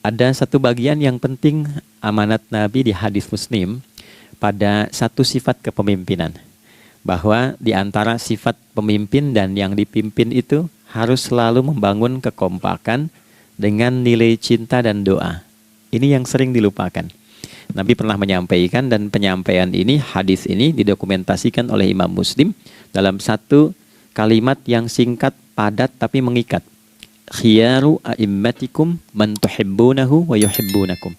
ada satu bagian yang penting amanat Nabi di hadis Muslim pada satu sifat kepemimpinan. Bahwa di antara sifat pemimpin dan yang dipimpin itu harus selalu membangun kekompakan dengan nilai cinta dan doa. Ini yang sering dilupakan. Nabi pernah menyampaikan, dan penyampaian ini, hadis ini didokumentasikan oleh Imam Muslim dalam satu kalimat yang singkat, padat tapi mengikat. Khiyaru a'immatikum man tuhibbunahu wa yuhibbunakum.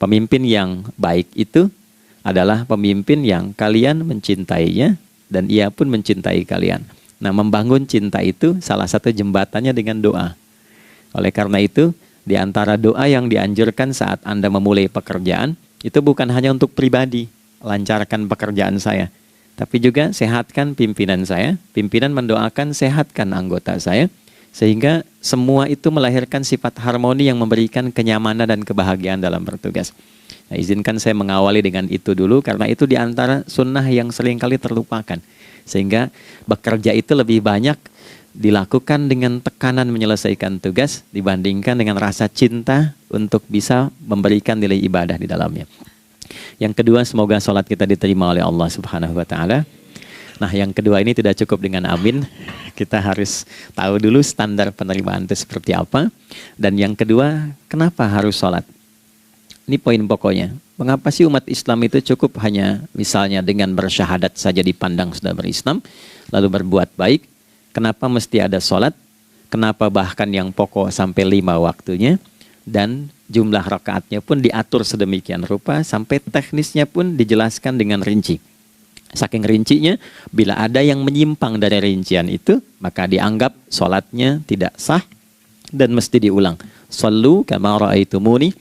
Pemimpin yang baik itu adalah pemimpin yang kalian mencintainya dan ia pun mencintai kalian. Nah, membangun cinta itu salah satu jembatannya dengan doa. Oleh karena itu, di antara doa yang dianjurkan saat Anda memulai pekerjaan, itu bukan hanya untuk pribadi, lancarkan pekerjaan saya, tapi juga sehatkan pimpinan saya. Pimpinan mendoakan sehatkan anggota saya, sehingga semua itu melahirkan sifat harmoni yang memberikan kenyamanan dan kebahagiaan dalam bertugas. Nah, izinkan saya mengawali dengan itu dulu, karena itu di antara sunnah yang seringkali terlupakan. Sehingga bekerja itu lebih banyak dilakukan dengan tekanan menyelesaikan tugas dibandingkan dengan rasa cinta untuk bisa memberikan nilai ibadah di dalamnya. Yang kedua, semoga sholat kita diterima oleh Allah Subhanahu wa Ta'ala. Nah, yang kedua ini tidak cukup dengan amin. Kita harus tahu dulu standar penerimaan itu seperti apa. Dan yang kedua, kenapa harus sholat? Ini poin pokoknya. Mengapa sih umat Islam itu cukup hanya misalnya dengan bersyahadat saja dipandang sudah berislam, lalu berbuat baik? Kenapa mesti ada sholat? Kenapa bahkan yang pokok sampai 5 waktunya? Dan jumlah rakaatnya pun diatur sedemikian rupa, sampai teknisnya pun dijelaskan dengan rinci. Saking rincinya, bila ada yang menyimpang dari rincian itu, maka dianggap sholatnya tidak sah dan mesti diulang. Shallu kama ra'aitumuni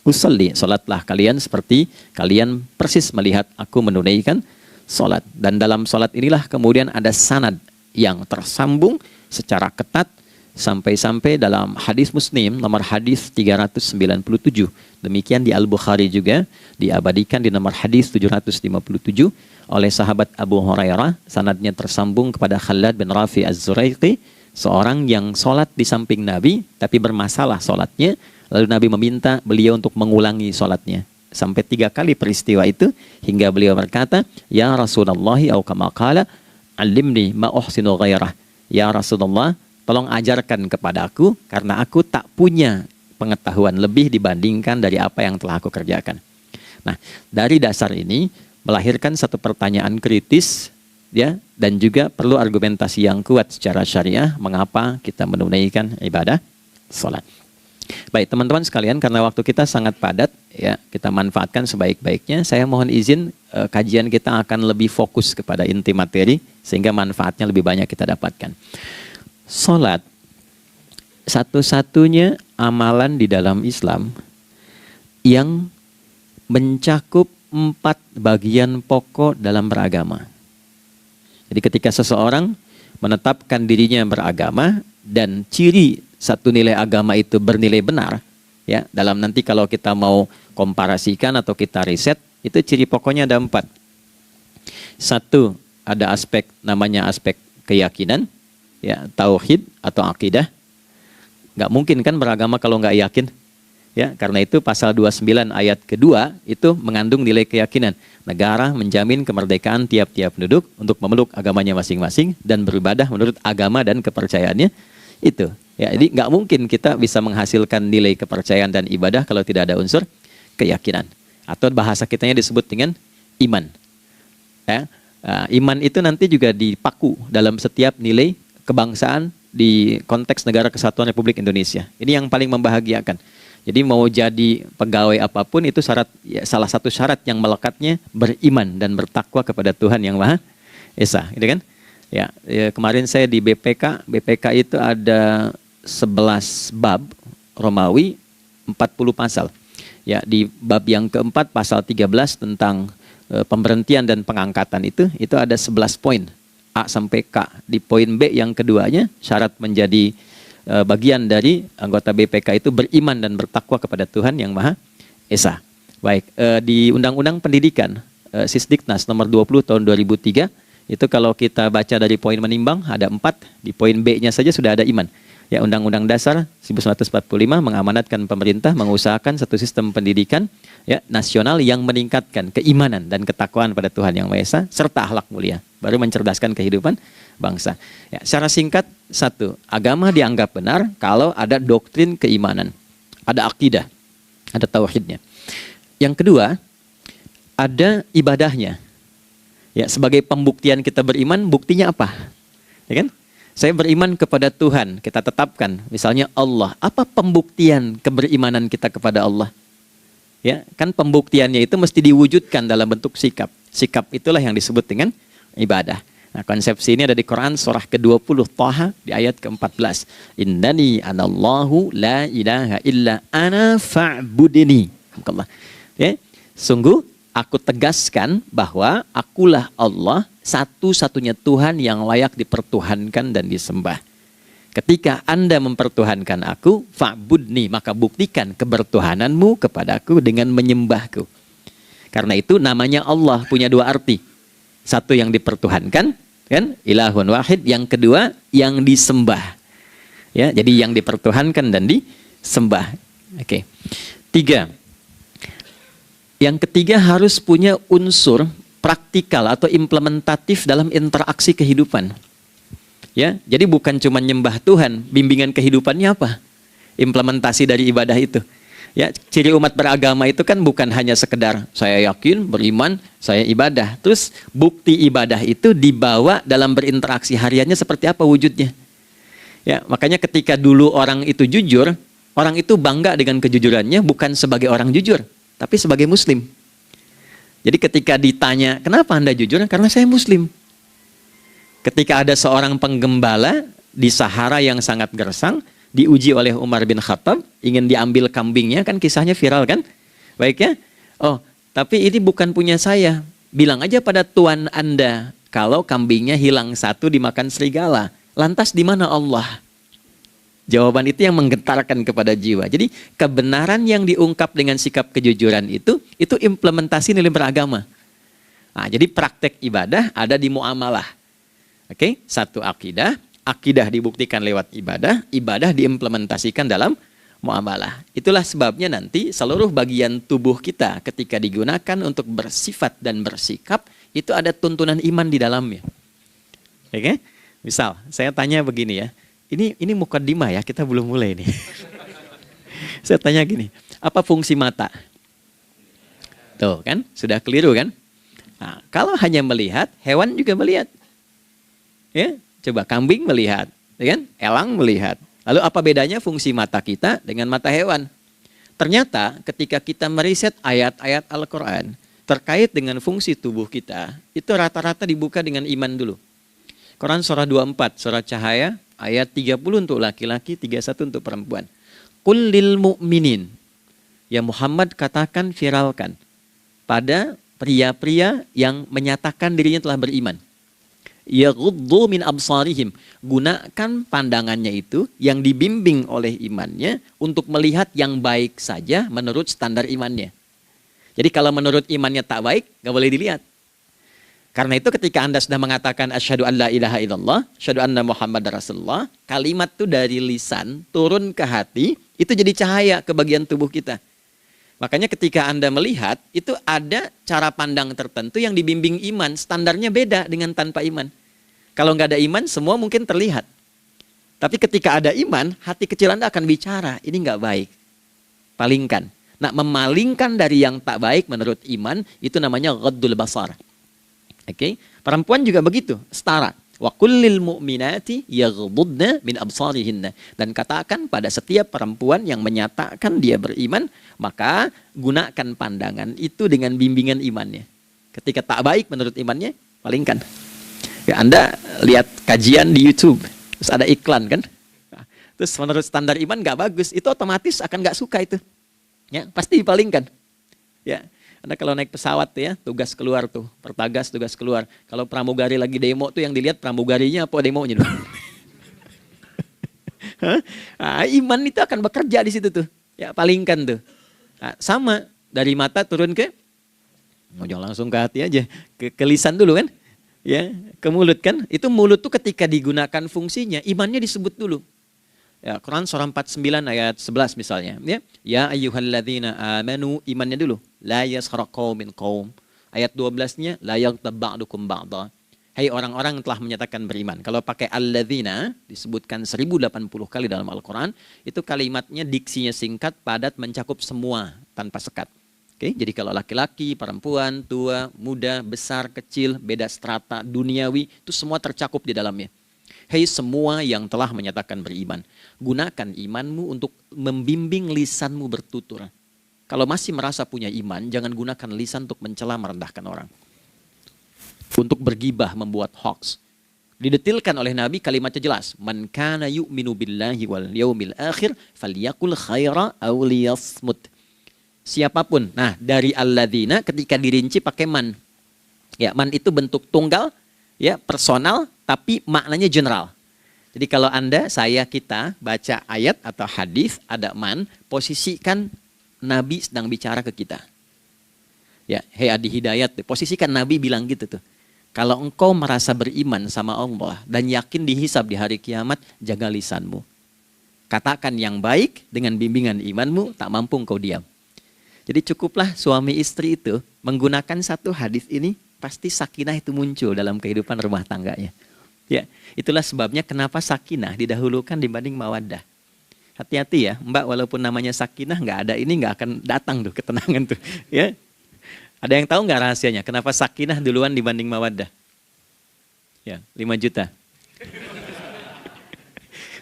usalli. Sholatlah kalian seperti kalian persis melihat aku menunaikan sholat. Dan dalam sholat inilah kemudian ada sanad yang tersambung secara ketat sampai-sampai dalam hadis Muslim nomor hadis 397. Demikian di Al-Bukhari juga diabadikan di nomor hadis 757 oleh sahabat Abu Hurairah. Sanadnya tersambung kepada Khalad bin Rafi Az-Zuraiqi, seorang yang sholat di samping Nabi tapi bermasalah sholatnya. Lalu Nabi meminta beliau untuk mengulangi sholatnya. Sampai 3 kali peristiwa itu, hingga beliau berkata, Ya Rasulullah, au kama qala, alimni ma uhsinu ghairah. Ya Rasulullah, tolong ajarkan kepadaku, karena aku tak punya pengetahuan lebih dibandingkan dari apa yang telah aku kerjakan. Nah, dari dasar ini melahirkan satu pertanyaan kritis, ya, dan juga perlu argumentasi yang kuat secara syariah mengapa kita menunaikan ibadah sholat. Baik teman-teman sekalian, karena waktu kita sangat padat, ya, kita manfaatkan sebaik-baiknya. Saya mohon izin, kajian kita akan lebih fokus kepada inti materi sehingga manfaatnya lebih banyak kita dapatkan. Salat satu-satunya amalan di dalam Islam yang mencakup 4 bagian pokok dalam beragama. Jadi ketika seseorang menetapkan dirinya beragama dan ciri satu nilai agama itu bernilai benar, ya, dalam nanti kalau kita mau komparasikan atau kita riset, itu ciri pokoknya ada 4. 1, ada aspek namanya aspek keyakinan, ya, tauhid atau akidah. Nggak mungkin kan beragama kalau nggak yakin, ya, karena itu pasal 29 ayat kedua itu mengandung nilai keyakinan. Negara menjamin kemerdekaan tiap-tiap penduduk untuk memeluk agamanya masing-masing dan beribadah menurut agama dan kepercayaannya itu. Ya, jadi nggak mungkin kita bisa menghasilkan nilai kepercayaan dan ibadah kalau tidak ada unsur keyakinan. Atau bahasa kitanya disebut dengan iman. Ya, iman itu nanti juga dipaku dalam setiap nilai kebangsaan di konteks Negara Kesatuan Republik Indonesia. Ini yang paling membahagiakan. Jadi mau jadi pegawai apapun itu syarat, ya, salah satu syarat yang melekatnya beriman dan bertakwa kepada Tuhan Yang Maha Esa, gitu kan? Ya, kemarin saya di BPK itu ada 11 bab Romawi, 40 pasal. Ya, di bab yang keempat pasal 13 tentang pemberhentian dan pengangkatan itu ada 11 poin A sampai K. Di poin B yang keduanya, syarat menjadi bagian dari anggota BPK itu beriman dan bertakwa kepada Tuhan Yang Maha Esa. Baik, di Undang-Undang Pendidikan Sisdiknas nomor 20 tahun 2003 itu kalau kita baca dari poin menimbang ada 4, di poin B-nya saja sudah ada iman. Ya, Undang-Undang Dasar 1945 mengamanatkan pemerintah mengusahakan satu sistem pendidikan ya nasional yang meningkatkan keimanan dan ketakwaan pada Tuhan Yang Maha Esa serta akhlak mulia, baru mencerdaskan kehidupan bangsa. Ya, secara singkat, satu, agama dianggap benar kalau ada doktrin keimanan, ada akidah, ada tauhidnya. Yang kedua, ada ibadahnya. Ya, sebagai pembuktian kita beriman, buktinya apa? Ya kan? Saya beriman kepada Tuhan, kita tetapkan, misalnya Allah. Apa pembuktian keberimanan kita kepada Allah? Ya, kan pembuktiannya itu mesti diwujudkan dalam bentuk sikap. Sikap itulah yang disebut dengan ibadah. Nah, konsepsi ini ada di Quran surah ke-20 Thaha di ayat ke-14. Innani anallahu la ilaha illa ana fa'budini. Ya, sungguh aku tegaskan bahwa akulah Allah, satu-satunya Tuhan yang layak dipertuhankan dan disembah. Ketika Anda mempertuhankan aku, fa'budni, maka buktikan kebertuhananmu kepadaku dengan menyembahku. Karena itu namanya Allah punya dua arti. Satu yang dipertuhankan, kan? Ilahun wahid. Yang kedua yang disembah. Ya, jadi yang dipertuhankan dan disembah. Oke. Tiga. Yang ketiga harus punya unsur praktikal atau implementatif dalam interaksi kehidupan. Ya, jadi bukan cuma nyembah Tuhan, bimbingan kehidupannya apa? Implementasi dari ibadah itu. Ya, ciri umat beragama itu kan bukan hanya sekedar saya yakin, beriman, saya ibadah. Terus bukti ibadah itu dibawa dalam berinteraksi hariannya seperti apa wujudnya. Ya, makanya ketika dulu orang itu jujur, orang itu bangga dengan kejujurannya bukan sebagai orang jujur, tapi sebagai muslim. Jadi ketika ditanya, kenapa Anda jujur? Karena saya muslim. Ketika ada seorang penggembala di Sahara yang sangat gersang, diuji oleh Umar bin Khattab, ingin diambil kambingnya, kan kisahnya viral kan? Baik ya? Oh, tapi ini bukan punya saya. Bilang aja pada tuan Anda, kalau kambingnya hilang satu dimakan serigala. Lantas di mana Allah? Jawaban itu yang menggetarkan kepada jiwa. Jadi kebenaran yang diungkap dengan sikap kejujuran itu implementasi nilai beragama. Nah, jadi praktek ibadah ada di muamalah. Oke, satu akidah, akidah dibuktikan lewat ibadah, ibadah diimplementasikan dalam muamalah. Itulah sebabnya nanti seluruh bagian tubuh kita ketika digunakan untuk bersifat dan bersikap, itu ada tuntunan iman di dalamnya. Oke? Misal, saya tanya begini ya. Ini mukaddimah ya, kita belum mulai nih. Saya tanya gini, apa fungsi mata? Tuh kan, sudah keliru kan? Nah, kalau hanya melihat, hewan juga melihat. Ya, coba kambing melihat, ya kan? Elang melihat. Lalu apa bedanya fungsi mata kita dengan mata hewan? Ternyata ketika kita meriset ayat-ayat Al-Quran terkait dengan fungsi tubuh kita, itu rata-rata dibuka dengan iman dulu. Quran surah 24, surah Cahaya, ayat 30 untuk laki-laki, 31 untuk perempuan. Qul lil mu'minin. Ya Muhammad katakan, viralkan pada pria-pria yang menyatakan dirinya telah beriman. Yaghuddu min absarihim. Gunakan pandangannya itu yang dibimbing oleh imannya untuk melihat yang baik saja menurut standar imannya. Jadi kalau menurut imannya tak baik, nggak boleh dilihat. Karena itu ketika Anda sudah mengatakan asyhadu an la ilaha illallah, asyhadu anna Muhammad Rasulullah, kalimat itu dari lisan turun ke hati, itu jadi cahaya ke bagian tubuh kita. Makanya ketika Anda melihat, itu ada cara pandang tertentu yang dibimbing iman, standarnya beda dengan tanpa iman. Kalau nggak ada iman, semua mungkin terlihat. Tapi ketika ada iman, hati kecil Anda akan bicara, ini nggak baik. Palingkan. Nah, memalingkan dari yang tak baik menurut iman, itu namanya ghaddul basar. Oke, perempuan juga begitu, setara. Wa kullil mu'minati yaghdudna min absarihinna. Dan katakan pada setiap perempuan yang menyatakan dia beriman, maka gunakan pandangan itu dengan bimbingan imannya. Ketika tak baik menurut imannya, palingkan. Ya, Anda lihat kajian di YouTube, terus ada iklan kan? Nah, terus menurut standar iman nggak bagus, itu otomatis akan nggak suka itu. Ya, pasti dipalingkan. Ya. Anda kalau naik pesawat tuh ya, tugas keluar tuh, pertagas tugas keluar. Kalau pramugari lagi demo tuh yang dilihat pramugarinya apa demonya dulu. Nah, iman itu akan bekerja di situ tuh. Ya, palingkan tuh. Nah, sama dari mata turun ke, jangan langsung ke hati aja, ke lisan dulu kan. Ya, ke mulut kan. Itu mulut tuh ketika digunakan fungsinya, imannya disebut dulu. Ya, Quran surah 49 ayat 11 misalnya, ya. Ya ayyuhalladzina amanu, imannya dulu. La yaskhar qaumin qaum. Ayat 12-nya la yaghtab ba'dukum ba'dha. Hai orang-orang yang telah menyatakan beriman. Kalau pakai alladzina disebutkan 1080 kali dalam Al-Qur'an, itu kalimatnya diksinya singkat, padat, mencakup semua tanpa sekat. Oke, jadi kalau laki-laki, perempuan, tua, muda, besar, kecil, beda strata duniawi, itu semua tercakup di dalamnya. Hei semua yang telah menyatakan beriman, gunakan imanmu untuk membimbing lisanmu bertutur. Kalau masih merasa punya iman, jangan gunakan lisan untuk mencela, merendahkan orang. Untuk bergibah, membuat hoax. Didetilkan oleh Nabi, kalimatnya jelas. Man kana yu'minu billahi wal yaumil akhir, falyakul khaira aw liyasmut. Siapapun. Nah, dari alladzina ketika dirinci pakai man. Ya, man itu bentuk tunggal, ya, personal, tapi maknanya general. Jadi kalau Anda, saya, kita baca ayat atau hadis ada man, posisikan Nabi sedang bicara ke kita. Ya, hei Adi Hidayat, posisikan Nabi bilang gitu tuh. Kalau engkau merasa beriman sama Allah dan yakin dihisab di hari kiamat, jaga lisanmu. Katakan yang baik dengan bimbingan imanmu, tak mampu engkau diam. Jadi cukuplah suami istri itu menggunakan satu hadis ini, pasti sakinah itu muncul dalam kehidupan rumah tangganya. Ya, itulah sebabnya kenapa sakinah didahulukan dibanding mawaddah. Hati-hati ya, Mbak, walaupun namanya sakinah, nggak ada ini nggak akan datang tuh ketenangan tuh. Ya, ada yang tahu nggak rahasianya? Kenapa sakinah duluan dibanding mawaddah? Ya, 5 juta.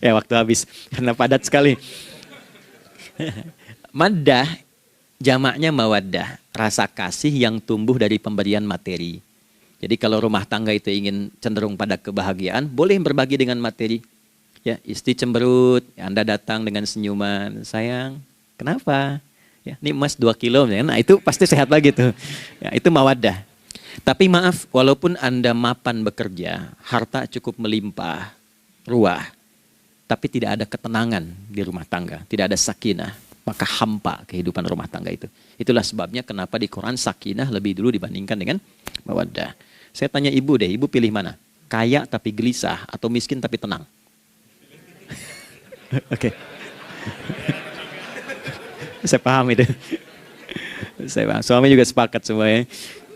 Ya, waktu habis karena padat sekali. Maddah jamaknya mawaddah, rasa kasih yang tumbuh dari pemberian materi. Jadi kalau rumah tangga itu ingin cenderung pada kebahagiaan, boleh berbagi dengan materi. Ya, istri cemberut, ya, Anda datang dengan senyuman, sayang, kenapa? Ya, ini emas 2 kilo, ya. Nah itu pasti sehat lagi tuh. Ya, itu mawaddah. Tapi maaf, walaupun Anda mapan bekerja, harta cukup melimpah, ruah, tapi tidak ada ketenangan di rumah tangga, tidak ada sakinah, maka hampa kehidupan rumah tangga itu. Itulah sebabnya kenapa di Quran sakinah lebih dulu dibandingkan dengan mawaddah. Saya tanya ibu deh, ibu pilih mana? Kaya tapi gelisah atau miskin tapi tenang? Oke. Saya paham itu. Saya paham. Suami juga sepakat semuanya.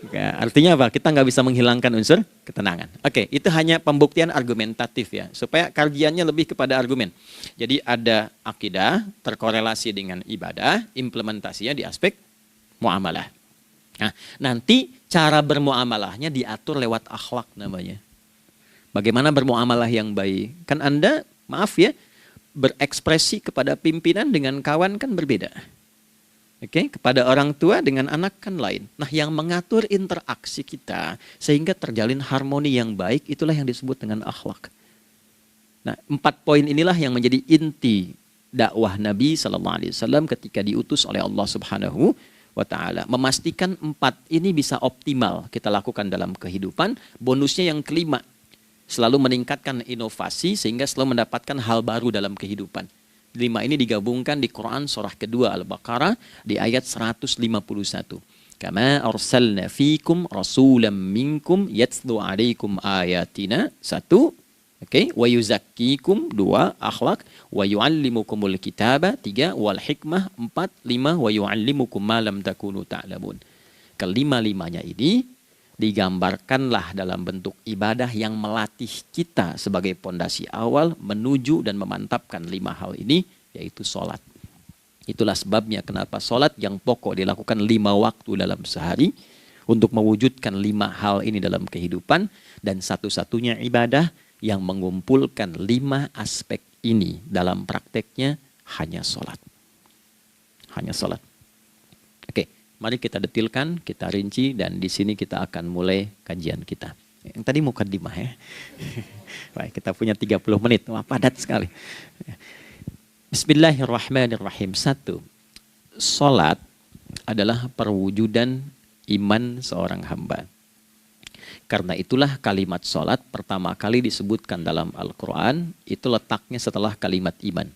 Ya, artinya apa? Kita nggak bisa menghilangkan unsur ketenangan. Oke, itu hanya pembuktian argumentatif ya, supaya kajiannya lebih kepada argumen. Jadi ada akidah terkorelasi dengan ibadah, implementasinya di aspek muamalah. Nah, nanti cara bermuamalahnya diatur lewat akhlak namanya. Bagaimana bermuamalah yang baik? Kan Anda, maaf ya, berekspresi kepada pimpinan dengan kawan kan berbeda. Oke, kepada orang tua dengan anak kan lain. Nah, yang mengatur interaksi kita sehingga terjalin harmoni yang baik, itulah yang disebut dengan akhlak. Nah, 4 poin inilah yang menjadi inti dakwah Nabi SAW ketika diutus oleh Allah Subhanahu wa Ta'ala. Memastikan 4 ini bisa optimal kita lakukan dalam kehidupan. Bonusnya yang kelima, selalu meningkatkan inovasi sehingga selalu mendapatkan hal baru dalam kehidupan. 5 ini digabungkan di Quran surah kedua Al-Baqarah di ayat 151. Kama arsalna fikum rasulam minkum yatslu alaikum ayatina. 1, oke, wa yuzakkikum. 2, akhlak. Wa yuallimukumul kitaba. 3, wal hikmah. 4, 5, wa yuallimukum ma lam takunu ta'lamun. Kelima-limanya ini digambarkanlah dalam bentuk ibadah yang melatih kita sebagai pondasi awal menuju dan memantapkan 5 hal ini, yaitu sholat. Itulah sebabnya kenapa sholat yang pokok dilakukan 5 waktu dalam sehari untuk mewujudkan 5 hal ini dalam kehidupan, dan satu-satunya ibadah yang mengumpulkan 5 aspek ini dalam prakteknya hanya sholat. Hanya sholat. Oke. Mari kita detilkan, kita rinci, dan di sini kita akan mulai kajian kita. Yang tadi mukadimah ya. Baik, kita punya 30 menit. Wah, padat sekali. Bismillahirrahmanirrahim. 1. Salat adalah perwujudan iman seorang hamba. Karena itulah kalimat salat pertama kali disebutkan dalam Al-Quran, itu letaknya setelah kalimat iman.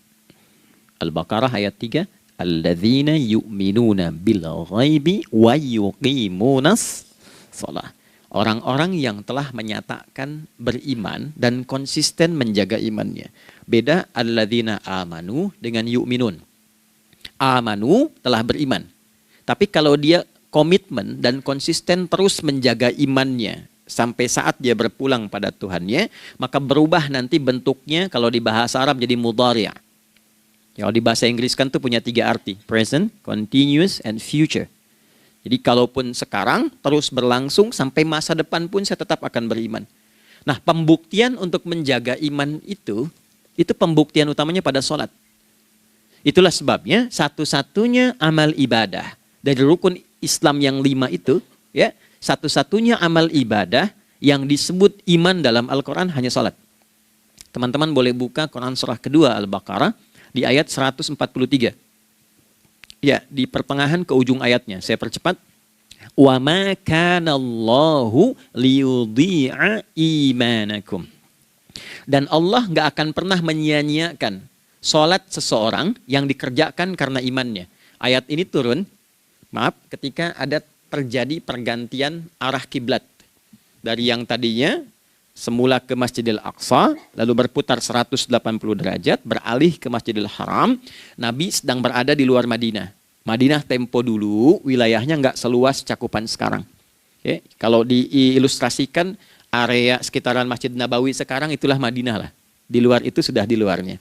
Al-Baqarah ayat 3. Alladzina yu'minuna bil ghaibi wa yuqimunas shalah. Orang-orang yang telah menyatakan beriman dan konsisten menjaga imannya. Beda alladzina amanu dengan yu'minun. Amanu telah beriman. Tapi kalau dia komitmen dan konsisten terus menjaga imannya sampai saat dia berpulang pada Tuhannya, maka berubah nanti bentuknya kalau di bahasa Arab jadi mudhari'. Kalau di bahasa Inggris kan tuh punya 3 arti. Present, continuous, and future. Jadi kalaupun sekarang terus berlangsung sampai masa depan pun saya tetap akan beriman. Nah, pembuktian untuk menjaga iman itu pembuktian utamanya pada sholat. Itulah sebabnya satu-satunya amal ibadah dari rukun Islam yang 5 itu, ya, satu-satunya amal ibadah yang disebut iman dalam Al-Quran hanya sholat. Teman-teman boleh buka Quran surah kedua Al-Baqarah di ayat 143. Ya, di pertengahan ke ujung ayatnya. Saya percepat. Wa ma kana Allahu liyudhi'a imanakum. Dan Allah nggak akan pernah menyia-nyiakan sholat seseorang yang dikerjakan karena imannya. Ayat ini turun, ketika ada terjadi pergantian arah kiblat. Dari yang tadinya semula ke Masjidil Aqsa, lalu berputar 180 derajat, beralih ke Masjidil Haram. Nabi sedang berada di luar Madinah. Madinah tempo dulu, wilayahnya nggak seluas cakupan sekarang. Oke, kalau diilustrasikan area sekitaran Masjid Nabawi sekarang itulah Madinah lah. Di luar itu sudah di luarnya.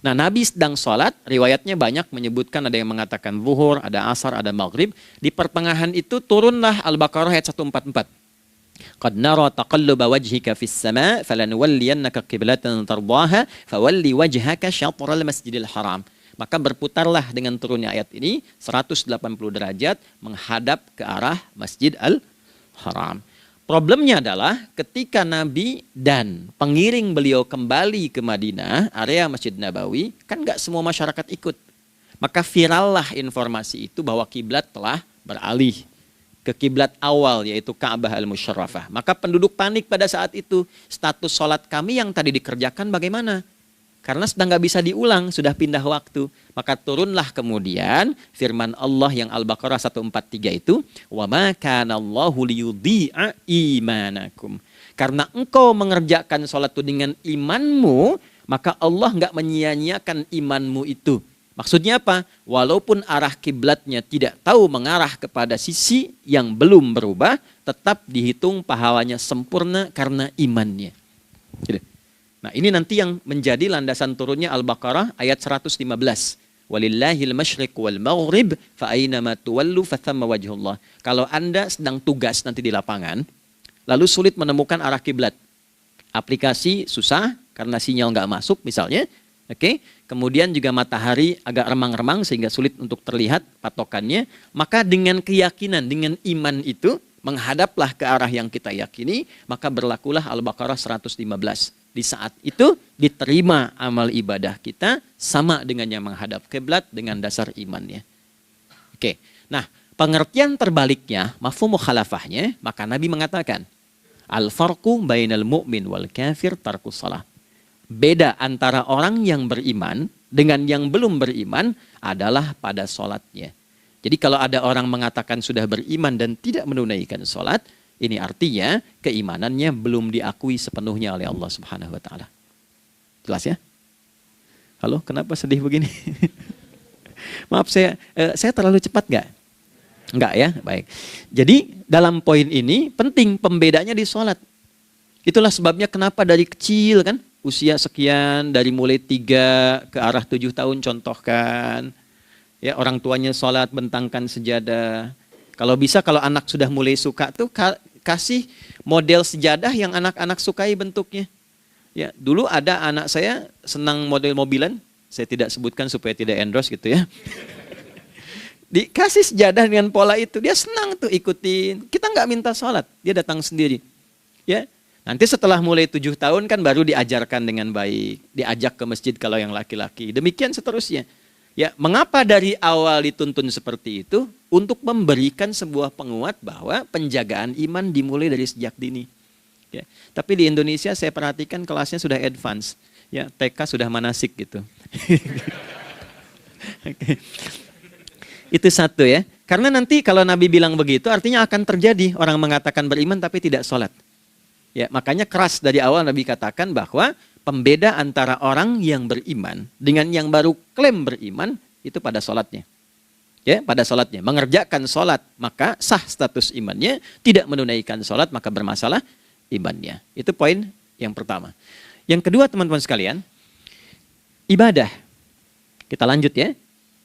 Nah, Nabi sedang sholat, riwayatnya banyak menyebutkan ada yang mengatakan zuhur, ada asar, ada maghrib. Di pertengahan itu turunlah Al-Baqarah ayat 144. Qad nara taqalluba wajhika fis sama' falanuwalliyannaka qiblatan tardaha fawalli wajhaka syatral masjidil haram. Maka berputarlah dengan turunnya ayat ini 180 derajat menghadap ke arah Masjid Al-Haram. Problemnya adalah ketika Nabi dan pengiring beliau kembali ke Madinah, area Masjid Nabawi, kan nggak semua masyarakat ikut. Maka virallah informasi itu bahwa kiblat telah beralih ke kiblat awal, yaitu Ka'bah Al-Musyarrafah. Maka penduduk panik pada saat itu. Status sholat kami yang tadi dikerjakan bagaimana? Karena sedang nggak bisa diulang, sudah pindah waktu. Maka turunlah kemudian firman Allah yang Al-Baqarah 143 itu, wa ma kana Allahu liyudhi'a imanakum. Karena engkau mengerjakan sholat itu dengan imanmu, maka Allah nggak menyia-nyiakan imanmu itu. Maksudnya apa? Walaupun arah kiblatnya tidak tahu mengarah kepada sisi yang belum berubah, tetap dihitung pahalanya sempurna karena imannya. Gitu. Nah, ini nanti yang menjadi landasan turunnya Al-Baqarah ayat 115. Walillahil masyriq wal maghrib fa aina ma tuwallu fa thamma wajhullah. Kalau Anda sedang tugas nanti di lapangan, lalu sulit menemukan arah kiblat. Aplikasi susah karena sinyal nggak masuk misalnya. Oke, kemudian juga matahari agak remang-remang sehingga sulit untuk terlihat patokannya. Maka dengan keyakinan, dengan iman itu, menghadaplah ke arah yang kita yakini, maka berlakulah Al-Baqarah 115. Di saat itu diterima amal ibadah kita sama dengan yang menghadap kiblat dengan dasar imannya. Oke, nah pengertian terbaliknya, mafhum mukhalafahnya, maka Nabi mengatakan, al-farqu bainal mu'min wal kafir tarkus shalah. Beda antara orang yang beriman dengan yang belum beriman adalah pada sholatnya. Jadi kalau ada orang mengatakan sudah beriman dan tidak menunaikan sholat, ini artinya keimanannya belum diakui sepenuhnya oleh Allah Subhanahu wa taala. Jelas ya? Halo, kenapa sedih begini? Maaf saya terlalu cepat nggak? Enggak ya? Baik. Jadi dalam poin ini penting pembedanya di sholat. Itulah sebabnya kenapa dari kecil kan, usia sekian, dari mulai 3 ke arah 7 tahun contohkan. Ya, orang tuanya sholat bentangkan sejadah. Kalau bisa kalau anak sudah mulai suka tuh kasih model sejadah yang anak-anak sukai bentuknya. Ya, dulu ada anak saya senang model mobilan, saya tidak sebutkan supaya tidak endorse gitu ya. Dikasih sejadah dengan pola itu, dia senang tuh ikutin. Kita nggak minta sholat, dia datang sendiri. Ya, nanti setelah mulai 7 tahun kan baru diajarkan dengan baik, diajak ke masjid kalau yang laki-laki. Demikian seterusnya. Ya, mengapa dari awal dituntun seperti itu? Untuk memberikan sebuah penguat bahwa penjagaan iman dimulai dari sejak dini. Ya, tapi di Indonesia saya perhatikan kelasnya sudah advance. Ya, TK sudah manasik gitu. Okay. Itu satu ya. Karena nanti kalau Nabi bilang begitu artinya akan terjadi orang mengatakan beriman tapi tidak sholat. Ya, makanya keras dari awal Nabi katakan bahwa pembeda antara orang yang beriman dengan yang baru klaim beriman itu pada sholatnya. Ya, pada sholatnya. Mengerjakan sholat, maka sah status imannya. Tidak menunaikan sholat, maka bermasalah imannya. Itu poin yang pertama. Yang kedua, teman-teman sekalian, ibadah. Kita lanjut ya.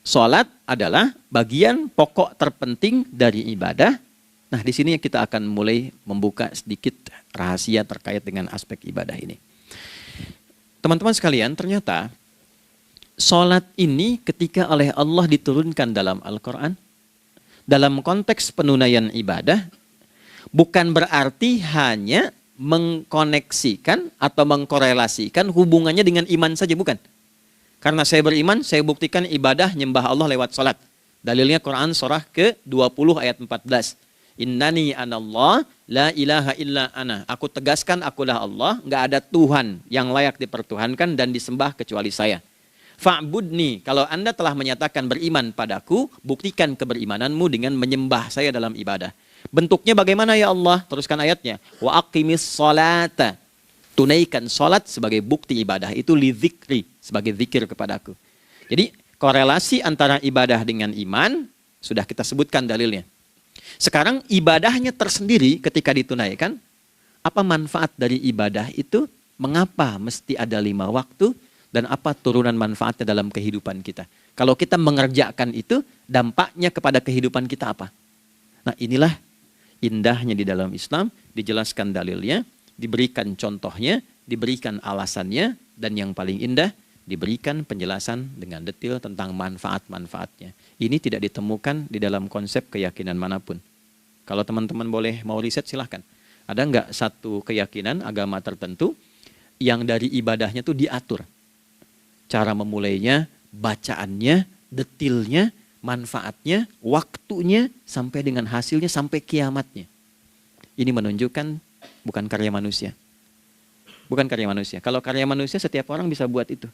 Sholat adalah bagian pokok terpenting dari ibadah. Nah, di sini kita akan mulai membuka sedikit rahasia terkait dengan aspek ibadah ini. Teman-teman sekalian, ternyata sholat ini ketika oleh Allah diturunkan dalam Al-Quran, dalam konteks penunaian ibadah, bukan berarti hanya mengkoneksikan atau mengkorelasikan hubungannya dengan iman saja, bukan. Karena saya beriman, saya buktikan ibadah nyembah Allah lewat sholat. Dalilnya Quran surah ke-20 ayat 14. Innani anallah la ilaha illa ana. Aku tegaskan akulah Allah, nggak ada Tuhan yang layak dipertuhankan dan disembah kecuali saya. Fa'budni, kalau Anda telah menyatakan beriman padaku, buktikan keberimananmu dengan menyembah saya dalam ibadah. Bentuknya bagaimana ya Allah? Teruskan ayatnya. Wa aqimis sholata. Tunaikan sholat sebagai bukti ibadah. Itu li dzikri, sebagai zikir kepadaku. Jadi korelasi antara ibadah dengan iman, sudah kita sebutkan dalilnya. Sekarang ibadahnya tersendiri ketika ditunaikan, apa manfaat dari ibadah itu? Mengapa mesti ada 5 waktu? Dan apa turunan manfaatnya dalam kehidupan kita? Kalau kita mengerjakan itu, dampaknya kepada kehidupan kita apa? Nah, inilah indahnya di dalam Islam, dijelaskan dalilnya, diberikan contohnya, diberikan alasannya, dan yang paling indah, diberikan penjelasan dengan detail tentang manfaat-manfaatnya. Ini tidak ditemukan di dalam konsep keyakinan manapun. Kalau teman-teman boleh mau riset, silahkan. Ada nggak satu keyakinan agama tertentu yang dari ibadahnya tuh diatur? Cara memulainya, bacaannya, detailnya, manfaatnya, waktunya, sampai dengan hasilnya, sampai kiamatnya. Ini menunjukkan bukan karya manusia. Bukan karya manusia. Kalau karya manusia, setiap orang bisa buat itu.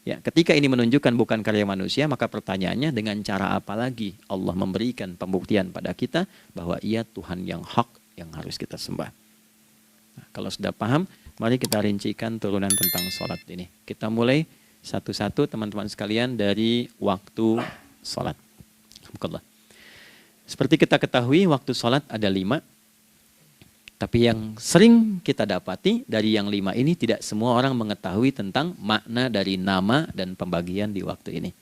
Ya, ketika ini menunjukkan bukan karya manusia, maka pertanyaannya dengan cara apa lagi Allah memberikan pembuktian pada kita bahwa Ia Tuhan yang hak yang harus kita sembah. Nah, kalau sudah paham, mari kita rincikan turunan tentang sholat ini. Kita mulai satu-satu teman-teman sekalian dari waktu sholat. Alhamdulillah. Seperti kita ketahui, waktu sholat ada 5. Tapi yang sering kita dapati dari yang 5 ini tidak semua orang mengetahui tentang makna dari nama dan pembagian di waktu ini.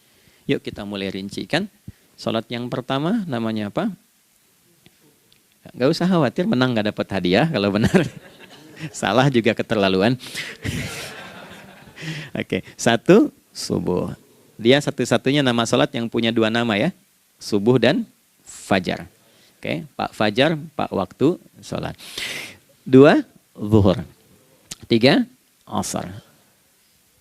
Yuk kita mulai rincikan. Sholat yang pertama namanya apa? Gak usah khawatir, menang gak dapat hadiah kalau benar. Salah juga keterlaluan. Oke, 1, subuh. Dia satu-satunya nama sholat yang punya 2 nama ya. Subuh dan fajar. Oke, Pak Fajar, Pak waktu sholat. 2, zuhur. 3, asar.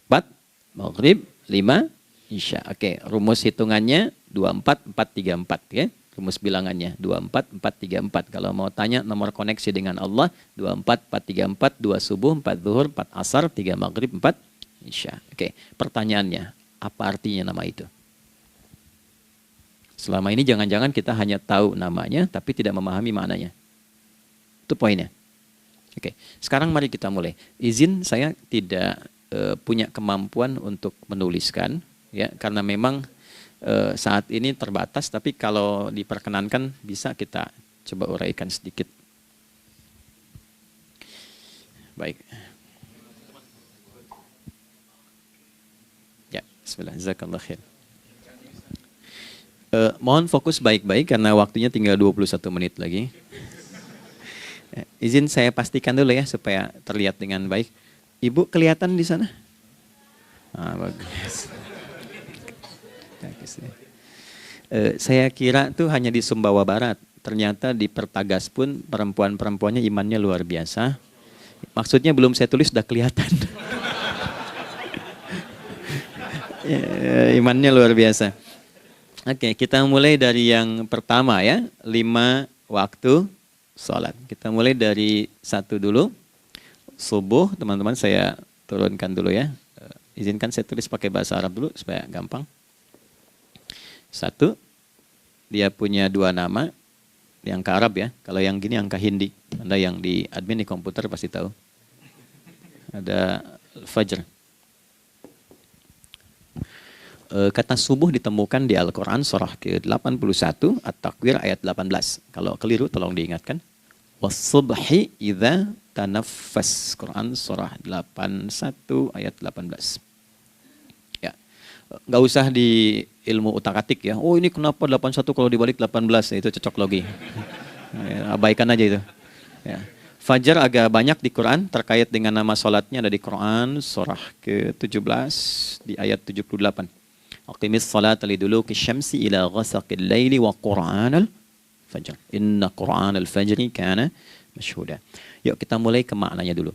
4, maghrib. 5, isya. Oke, rumus hitungannya 24, 4, 3, 4. Ya. Rumus bilangannya 24, 4, 3, 4. Kalau mau tanya nomor koneksi dengan Allah, 24, 4, 3, 4. 2 subuh, 4 zuhur, 4 asar, 3 maghrib, 4 isya. Oke, pertanyaannya, apa artinya nama itu? Selama ini jangan-jangan kita hanya tahu namanya, tapi tidak memahami maknanya. Itu poinnya. Oke, sekarang mari kita mulai. Izin saya tidak punya kemampuan untuk menuliskan, ya, karena memang saat ini terbatas, tapi kalau diperkenankan bisa kita coba uraikan sedikit. Baik. Ya, bismillah, jazakallah khair. Mohon fokus baik-baik karena waktunya tinggal 21 menit lagi. Izin saya pastikan dulu ya supaya terlihat dengan baik. Ibu kelihatan di sana? Bagus. Saya kira tuh hanya di Sumbawa Barat. Ternyata di Pertagas pun perempuan-perempuannya imannya luar biasa. Maksudnya belum saya tulis sudah kelihatan. Imannya luar biasa. Oke, kita mulai dari yang pertama ya, 5 waktu sholat. Kita mulai dari 1 dulu, subuh, teman-teman saya turunkan dulu ya. Izinkan saya tulis pakai bahasa Arab dulu supaya gampang. 1, dia punya 2 nama, yang ke Arab ya, kalau yang gini angka Hindi. Anda yang di admin di komputer pasti tahu. Ada Fajr. Kata subuh ditemukan di Al-Quran surah ke-81 At-Takwir ayat 18. Kalau keliru tolong diingatkan. Was-subhi idza tanaffas. Quran surah 81 ayat 18. Ya. Nggak usah di ilmu utak-atik ya. Oh ini kenapa 81 kalau dibalik 18? Itu cocok logi. Ya, abaikan aja itu. Ya. Fajar agak banyak di Quran terkait dengan nama sholatnya ada di Quran surah ke-17 di ayat 78. Aqimis salata liduluki syamsi ila ghasaqil laili wa qur'anal fajr. Inna qur'anal fajri kana masyhuda. Yuk kita mulai ke maknanya dulu.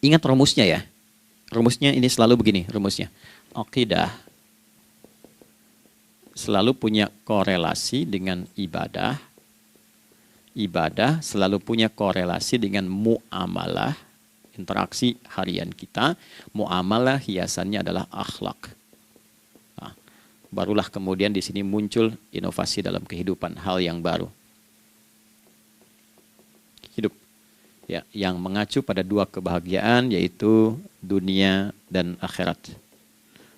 Ingat rumusnya ya. Rumusnya ini selalu begini rumusnya. Aqidah selalu punya korelasi dengan ibadah. Ibadah selalu punya korelasi dengan muamalah, interaksi harian kita. Muamalah hiasannya adalah akhlak. Nah, barulah kemudian di sini muncul inovasi dalam kehidupan, hal yang baru. Hidup ya, yang mengacu pada dua kebahagiaan yaitu dunia dan akhirat.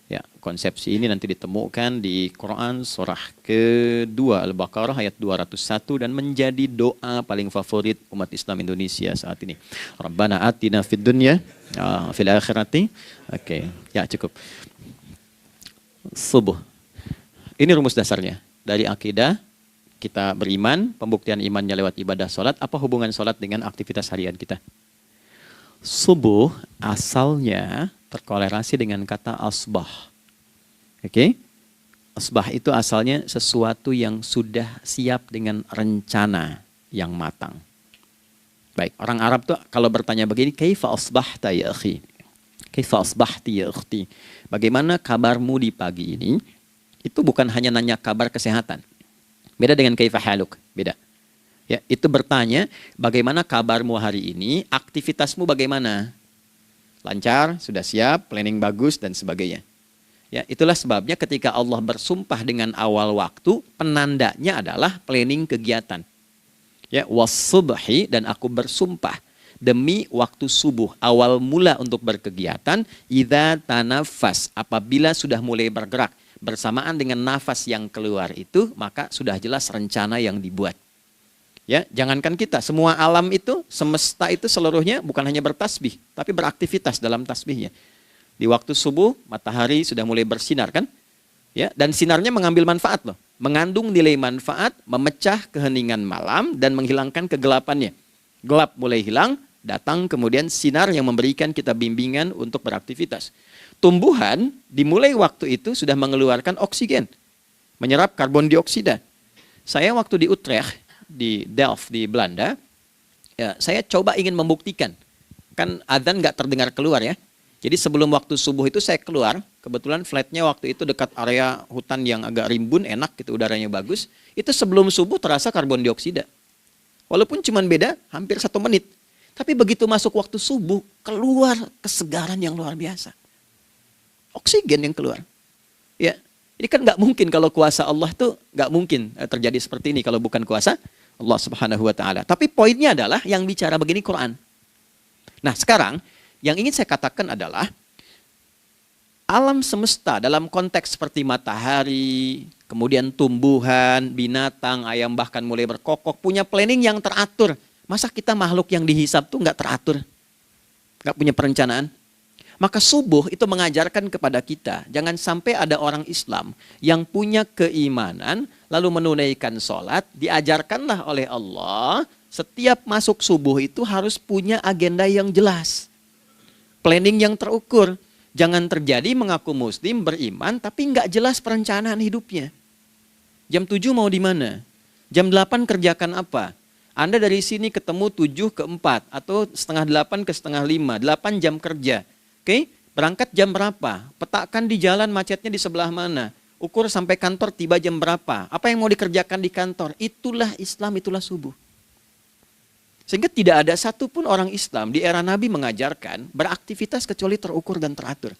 Ya, konsepsi ini nanti ditemukan di Quran surah kedua Al-Baqarah ayat 201 dan menjadi doa paling favorit umat Islam Indonesia saat ini. Rabbana atina fid dunya fil akhirati. Oke, ya cukup. Subuh. Ini rumus dasarnya. Dari akidah kita beriman, pembuktian imannya lewat ibadah sholat. Apa hubungan sholat dengan aktivitas harian kita? Subuh asalnya terkorelasi dengan kata asbah. Oke? Asbah itu asalnya sesuatu yang sudah siap dengan rencana yang matang. Baik, orang Arab tuh kalau bertanya begini, kaifa asbahta ya akhi? Kaifa asbahti ya ukhti? Bagaimana kabarmu di pagi ini? Itu bukan hanya nanya kabar kesehatan. Beda dengan kaifa haluk, beda. Ya, itu bertanya bagaimana kabarmu hari ini, aktivitasmu bagaimana? Lancar, sudah siap, planning bagus dan sebagainya. Ya, itulah sebabnya ketika Allah bersumpah dengan awal waktu, penandanya adalah planning kegiatan. Ya, was-subhi dan aku bersumpah demi waktu subuh, awal mula untuk berkegiatan, idza tanaffas, apabila sudah mulai bergerak bersamaan dengan nafas yang keluar itu, maka sudah jelas rencana yang dibuat. Ya, jangankan kita, semua alam itu, semesta itu seluruhnya bukan hanya bertasbih, tapi beraktivitas dalam tasbihnya. Di waktu subuh, matahari sudah mulai bersinar kan? Ya, dan sinarnya mengambil manfaat loh. Mengandung nilai manfaat, memecah keheningan malam dan menghilangkan kegelapannya. Gelap mulai hilang, datang kemudian sinar yang memberikan kita bimbingan untuk beraktivitas. Tumbuhan dimulai waktu itu sudah mengeluarkan oksigen, menyerap karbon dioksida. Saya waktu di Utrecht, di Delft di Belanda, ya, saya coba ingin membuktikan. Kan adzan nggak terdengar keluar ya. Jadi sebelum waktu subuh itu saya keluar, kebetulan flatnya waktu itu dekat area hutan yang agak rimbun, enak gitu, udaranya bagus. Itu sebelum subuh terasa karbon dioksida. Walaupun cuma beda hampir 1 menit. Tapi begitu masuk waktu subuh, keluar kesegaran yang luar biasa. Oksigen yang keluar. Ya, ini kan nggak mungkin kalau kuasa Allah tuh nggak mungkin terjadi seperti ini kalau bukan kuasa Allah Subhanahu wa taala. Tapi poinnya adalah yang bicara begini Quran. Nah, sekarang yang ingin saya katakan adalah alam semesta dalam konteks seperti matahari, kemudian tumbuhan, binatang, ayam bahkan mulai berkokok punya planning yang teratur. Masa kita makhluk yang dihisab tuh nggak teratur? Nggak punya perencanaan? Maka subuh itu mengajarkan kepada kita, jangan sampai ada orang Islam yang punya keimanan, lalu menunaikan sholat, diajarkanlah oleh Allah, setiap masuk subuh itu harus punya agenda yang jelas. Planning yang terukur. Jangan terjadi mengaku muslim, beriman, tapi nggak jelas perencanaan hidupnya. Jam 7 mau di mana? Jam 8 kerjakan apa? Anda dari sini ketemu 7 ke 4, atau setengah 8 ke setengah 5, 8 jam kerja. Oke, berangkat jam berapa? Petakan di jalan macetnya di sebelah mana? Ukur sampai kantor tiba jam berapa? Apa yang mau dikerjakan di kantor? Itulah Islam, itulah subuh. Sehingga tidak ada satupun orang Islam di era Nabi mengajarkan beraktivitas kecuali terukur dan teratur.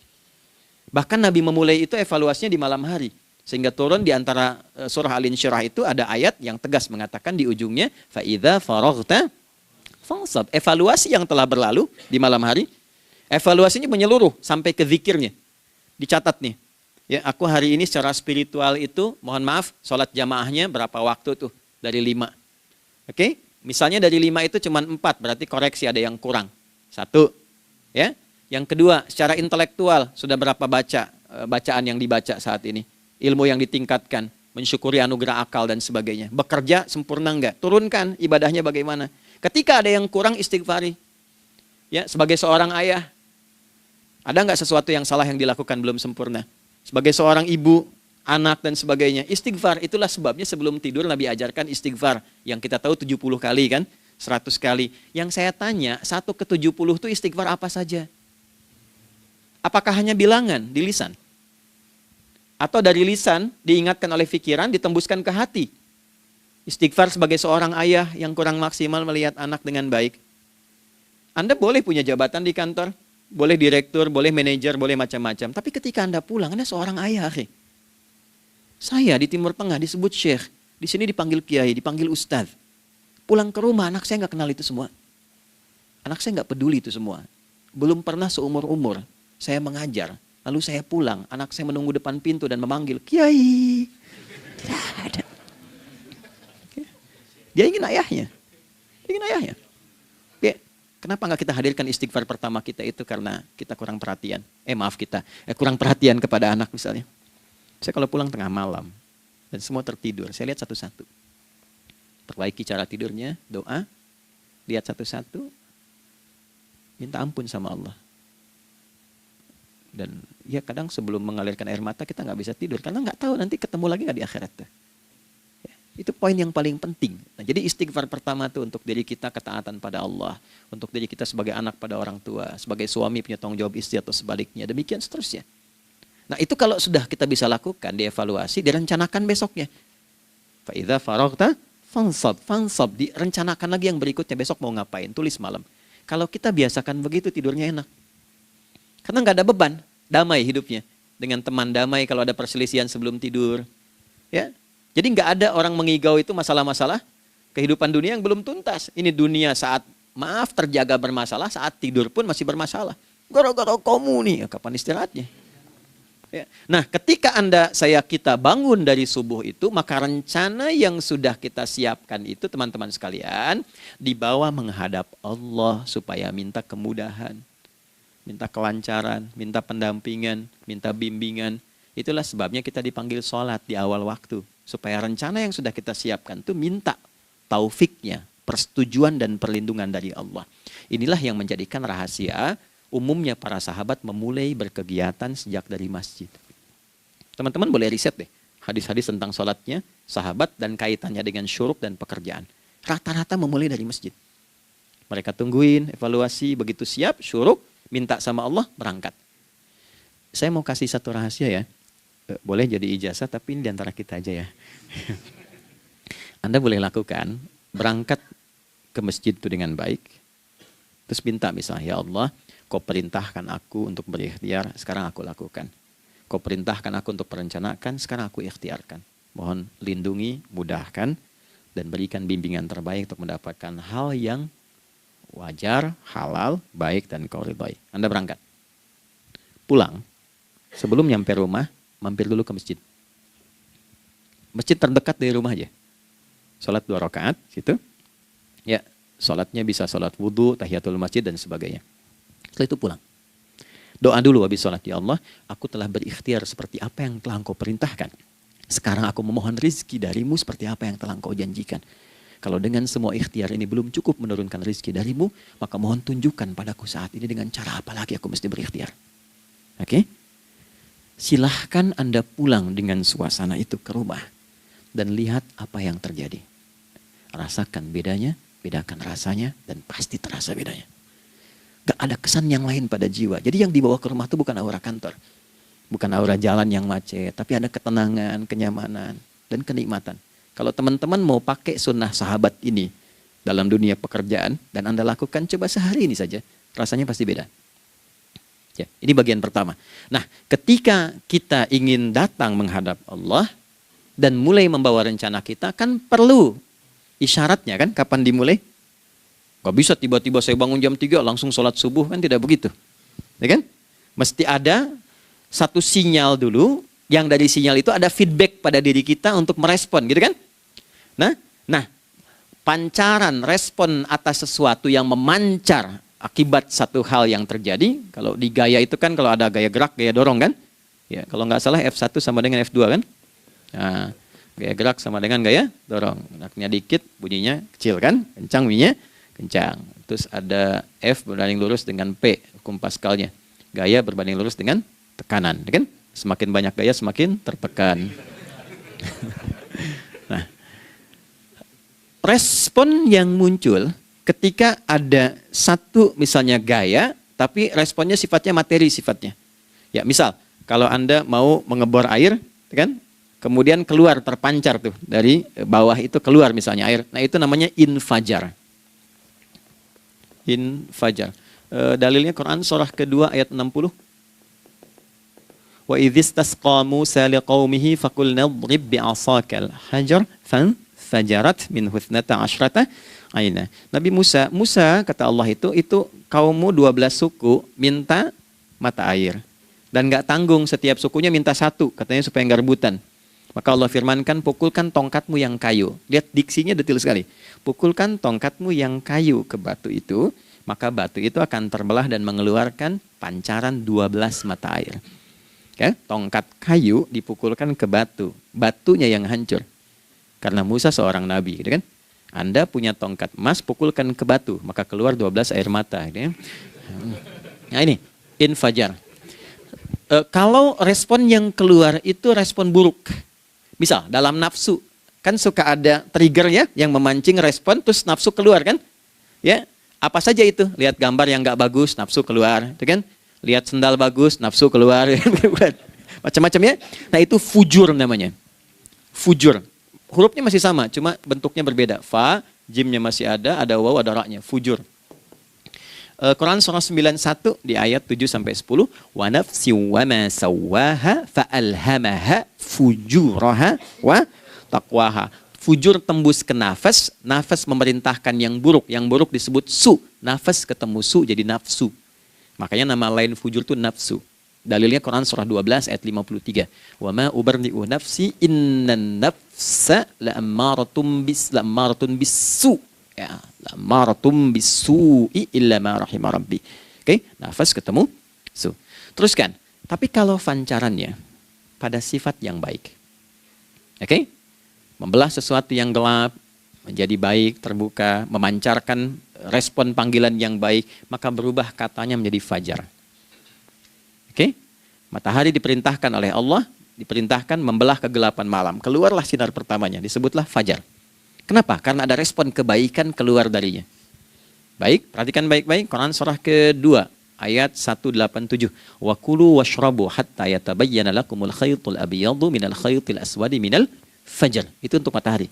Bahkan Nabi memulai itu evaluasinya di malam hari. Sehingga turun di antara surah Al-Insyirah itu ada ayat yang tegas mengatakan di ujungnya, فَإِذَا فَرَغْتَ فَانْصَبْ. Evaluasi yang telah berlalu di malam hari. Evaluasinya menyeluruh sampai ke zikirnya. Dicatat nih. Ya, aku hari ini secara spiritual itu, mohon maaf, sholat jamaahnya berapa waktu tuh? Dari 5. Oke? Misalnya dari 5 itu cuma 4, berarti koreksi ada yang kurang. 1. Ya. Yang kedua, secara intelektual sudah berapa bacaan yang dibaca saat ini? Ilmu yang ditingkatkan, mensyukuri anugerah akal dan sebagainya. Bekerja sempurna enggak? Turunkan ibadahnya bagaimana? Ketika ada yang kurang, istighfari. Ya, sebagai seorang ayah, ada enggak sesuatu yang salah yang dilakukan belum sempurna? Sebagai seorang ibu, anak dan sebagainya, istighfar. Itulah sebabnya sebelum tidur Nabi ajarkan istighfar. Yang kita tahu 70 kali kan? 100 kali. Yang saya tanya, 1 ke 70 itu istighfar apa saja? Apakah hanya bilangan di lisan? Atau dari lisan diingatkan oleh pikiran, ditembuskan ke hati? Istighfar sebagai seorang ayah yang kurang maksimal melihat anak dengan baik. Anda boleh punya jabatan di kantor, boleh direktur, boleh manajer, boleh macam-macam. Tapi ketika Anda pulang, Anda seorang ayah. Saya di Timur Tengah disebut syekh, di sini dipanggil kiai, dipanggil ustadz. Pulang ke rumah, anak saya nggak kenal itu semua. Anak saya nggak peduli itu semua. Belum pernah seumur-umur saya mengajar, lalu saya pulang, anak saya menunggu depan pintu dan memanggil, kiai. Tidak ada. Dia ingin ayahnya. Dia ingin ayahnya. Oke. Kenapa nggak kita hadirkan istighfar pertama kita itu karena kita kurang perhatian. Kurang perhatian kepada anak misalnya. Saya kalau pulang tengah malam dan semua tertidur, saya lihat satu-satu. Perbaiki cara tidurnya, doa, lihat satu-satu, minta ampun sama Allah. Dan ya kadang sebelum mengalirkan air mata kita nggak bisa tidur karena nggak tahu nanti ketemu lagi nggak di akhirat. Itu poin yang paling penting. Nah, jadi istighfar pertama itu untuk diri kita ketaatan pada Allah, untuk diri kita sebagai anak pada orang tua, sebagai suami punya tanggung jawab istri atau sebaliknya, demikian seterusnya. Nah, itu kalau sudah kita bisa lakukan, dievaluasi, direncanakan besoknya. Fa idza faraghta fansab, direncanakan lagi yang berikutnya, besok mau ngapain, tulis malam. Kalau kita biasakan begitu tidurnya enak. Karena nggak ada beban, damai hidupnya. Dengan teman damai kalau ada perselisihan sebelum tidur. Ya. Jadi nggak ada orang mengigau itu masalah-masalah kehidupan dunia yang belum tuntas. Ini dunia saat maaf terjaga bermasalah, saat tidur pun masih bermasalah. Gara-gara kamu nih, kapan istirahatnya? Ya. Nah, ketika kita bangun dari subuh itu, maka rencana yang sudah kita siapkan itu teman-teman sekalian, dibawa menghadap Allah supaya minta kemudahan, minta kelancaran, minta pendampingan, minta bimbingan. Itulah sebabnya kita dipanggil sholat di awal waktu. Supaya rencana yang sudah kita siapkan itu minta taufiknya, persetujuan dan perlindungan dari Allah. Inilah yang menjadikan rahasia umumnya para sahabat memulai berkegiatan sejak dari masjid. Teman-teman boleh riset deh, hadis-hadis tentang sholatnya, sahabat dan kaitannya dengan syuruk dan pekerjaan. Rata-rata memulai dari masjid. Mereka tungguin, evaluasi, begitu siap, syuruk, minta sama Allah, berangkat. Saya mau kasih satu rahasia ya. Boleh jadi ijazah tapi ini diantara kita aja ya. Anda boleh lakukan, berangkat ke masjid itu dengan baik. Terus minta misalnya, ya Allah, kau perintahkan aku untuk berikhtiar, sekarang aku lakukan. Kau perintahkan aku untuk merencanakan, sekarang aku ikhtiarkan. Mohon lindungi, mudahkan, dan berikan bimbingan terbaik untuk mendapatkan hal yang wajar, halal, baik, dan kau ridhai. Anda berangkat. Pulang, sebelum nyampe rumah, mampir dulu ke masjid. Masjid terdekat dari rumah aja. Sholat 2 rakaat, situ. Ya, sholatnya bisa sholat wudhu, tahiyatul masjid, dan sebagainya. Setelah itu pulang. Doa dulu habis sholat, ya Allah, aku telah berikhtiar seperti apa yang telah engkau perintahkan. Sekarang aku memohon rizki darimu seperti apa yang telah engkau janjikan. Kalau dengan semua ikhtiar ini belum cukup menurunkan rizki darimu, maka mohon tunjukkan padaku saat ini dengan cara apa lagi aku mesti berikhtiar. Oke? Silahkan Anda pulang dengan suasana itu ke rumah dan lihat apa yang terjadi. Rasakan bedanya, bedakan rasanya, dan pasti terasa bedanya. Gak ada kesan yang lain pada jiwa. Jadi yang dibawa ke rumah itu bukan aura kantor. Bukan aura jalan yang macet, tapi ada ketenangan, kenyamanan, dan kenikmatan. Kalau teman-teman mau pakai sunnah sahabat ini dalam dunia pekerjaan dan Anda lakukan, coba sehari ini saja, rasanya pasti beda. Ya, ini bagian pertama. Nah, ketika kita ingin datang menghadap Allah dan mulai membawa rencana kita, kan perlu isyaratnya kan, kapan dimulai? Gak bisa tiba-tiba saya bangun jam 3 langsung sholat subuh, kan tidak begitu. ya kan? Mesti ada satu sinyal dulu, yang dari sinyal itu ada feedback pada diri kita untuk merespon, gitu kan? Nah, pancaran respon atas sesuatu yang memancar akibat satu hal yang terjadi, kalau di gaya itu kan kalau ada gaya gerak, gaya dorong kan? Ya, kalau nggak salah F1 sama dengan F2 kan? Nah, gaya gerak sama dengan gaya dorong. Geraknya dikit, bunyinya kecil kan? Kencang bunyinya, kencang. Terus ada F berbanding lurus dengan P, hukum Pascalnya. Gaya berbanding lurus dengan tekanan, kan? Semakin banyak gaya, semakin tertekan. Nah, respon yang muncul ketika ada satu misalnya gaya, tapi responnya sifatnya materi sifatnya. Ya, misal kalau Anda mau mengebor air, kan? Kemudian keluar terpancar tuh dari bawah itu keluar misalnya air. Nah, itu namanya infajar. Infajar. Dalilnya Quran surah kedua ayat 60. Wa idzistasqa Musa liqaumihi faqulna idrib bi'asakal hajar fanfajarat min husnata asyrata aina. Nabi Musa kata Allah itu kaummu 12 suku minta mata air. Dan nggak tanggung, setiap sukunya minta satu, katanya supaya nggak rebutan. Maka Allah firmankan, pukulkan tongkatmu yang kayu. Lihat diksinya detil sekali. Pukulkan tongkatmu yang kayu ke batu itu, maka batu itu akan terbelah dan mengeluarkan pancaran 12 mata air. Ya, tongkat kayu dipukulkan ke batu, batunya yang hancur. Karena Musa seorang nabi, gitu kan? Anda punya tongkat emas, pukulkan ke batu, maka keluar 12 air mata. Gitu ya. Nah ini, infajar. Kalau respon yang keluar itu respon buruk. Misal, dalam nafsu, kan suka ada trigger ya, yang memancing respon, terus nafsu keluar kan? Ya, apa saja itu? Lihat gambar yang nggak bagus, nafsu keluar, gitu kan? Lihat sendal bagus, nafsu keluar, macam-macam ya. Nah itu fujur namanya. Fujur. Hurufnya masih sama, cuma bentuknya berbeda. Fa, jimnya masih ada waw, ada ra-nya. Fujur. Quran surah 91 di ayat 7-10. Wa nafsi wa ma sawwaha fa'alhamaha fujuraha wa taqwaha. Fujur tembus ke nafas, nafas memerintahkan yang buruk disebut su. Nafas ketemu su jadi nafsu. Makanya nama lain fujur itu nafsu. Dalilnya Quran surah 12 ayat 53. Wa ma ubarri'u nafsi innan nafsa la'ammaratun bisu. Ya, la'ammaratun bisu'i illa ma rahima rabbi. Oke, nafas ketemu su. Teruskan. Tapi kalau pancarannya pada sifat yang baik. Oke? Membelah sesuatu yang gelap menjadi baik, terbuka, memancarkan respon panggilan yang baik, maka berubah katanya menjadi fajar. Oke? Matahari diperintahkan oleh Allah, diperintahkan membelah kegelapan malam. Keluarlah sinar pertamanya, disebutlah fajar. Kenapa? Karena ada respon kebaikan keluar darinya. Baik, perhatikan baik-baik. Quran surah kedua, ayat 187. Wa kulu washrabu hatta yatabayyana lakumul khaytul abyadu minal khaytil aswadi minal fajar. Itu untuk matahari.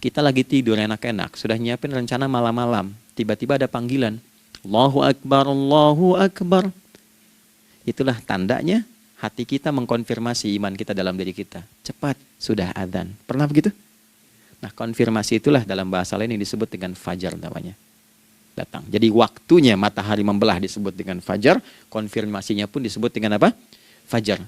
Kita lagi tidur enak-enak, sudah nyiapin rencana malam-malam. Tiba-tiba ada panggilan. Allahu Akbar, Allahu Akbar. Itulah tandanya hati kita mengkonfirmasi iman kita dalam diri kita. Cepat, sudah adzan. Pernah begitu? Nah, konfirmasi itulah dalam bahasa lain yang disebut dengan fajar namanya. Datang. Jadi waktunya matahari membelah disebut dengan fajar, konfirmasinya pun disebut dengan apa? Fajar.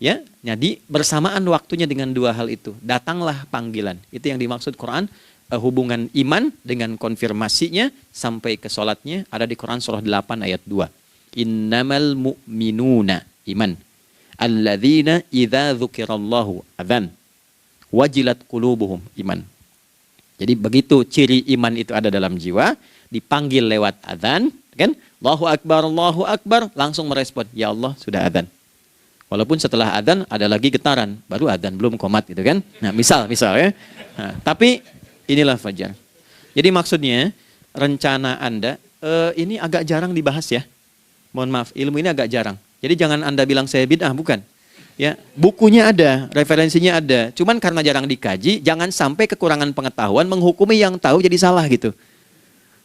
Ya, jadi bersamaan waktunya dengan dua hal itu. Datanglah panggilan. Itu yang dimaksud Quran. Hubungan iman dengan konfirmasinya sampai ke sholatnya ada di Quran surah 8 ayat 2. Innamal mu'minuna iman. Alladzina idza dzukirallahu adzan. Wajilat qulubuhum iman. Jadi begitu ciri iman itu ada dalam jiwa, dipanggil lewat adzan, kan? Allahu Akbar, langsung merespon, ya Allah sudah adzan. Walaupun setelah adzan ada lagi getaran, baru adzan belum qomat gitu kan. Nah, misal ya. Nah, tapi inilah fajar. Jadi maksudnya rencana Anda ini agak jarang dibahas ya. Mohon maaf, ilmu ini agak jarang. Jadi jangan Anda bilang saya bid'ah, bukan. Ya, bukunya ada, referensinya ada. Cuman karena jarang dikaji, jangan sampai kekurangan pengetahuan menghukumi yang tahu jadi salah gitu.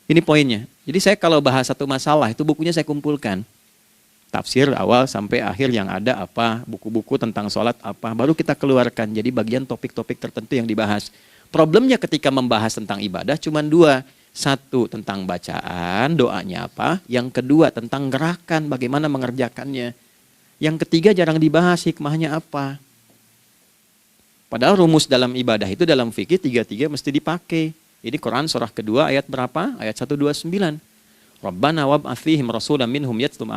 Ini poinnya. Jadi saya kalau bahas satu masalah itu bukunya saya kumpulkan. Tafsir awal sampai akhir yang ada apa, buku-buku tentang sholat apa, baru kita keluarkan. Jadi bagian topik-topik tertentu yang dibahas. Problemnya ketika membahas tentang ibadah cuma dua. Satu, tentang bacaan, doanya apa. Yang kedua, tentang gerakan, bagaimana mengerjakannya. Yang ketiga, jarang dibahas, hikmahnya apa. Padahal rumus dalam ibadah itu, dalam fikih, tiga-tiga mesti dipakai. Ini Quran surah kedua, ayat berapa? Ayat 129. Rabbana wab'ats fihim rasulan minhum yatlu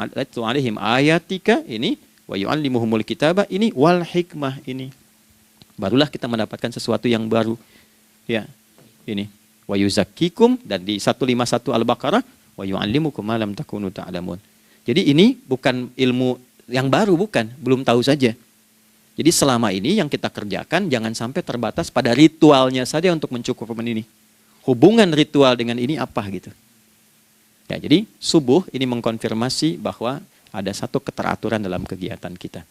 alaihim ayatika, ini. Wa yu'allimuhumul kitaba, ini. Wal hikmah, ini. Barulah kita mendapatkan sesuatu yang baru. Ya, ini. Wa yuzakkikum, dan di 151 Al-Baqarah wa yu'allimukum ma lam takunu ta'lamun. Jadi ini bukan ilmu yang baru, bukan, belum tahu saja. Jadi selama ini yang kita kerjakan jangan sampai terbatas pada ritualnya saja untuk mencukupkan ini. Hubungan ritual dengan ini apa gitu. Ya, jadi subuh ini mengkonfirmasi bahwa ada satu keteraturan dalam kegiatan kita.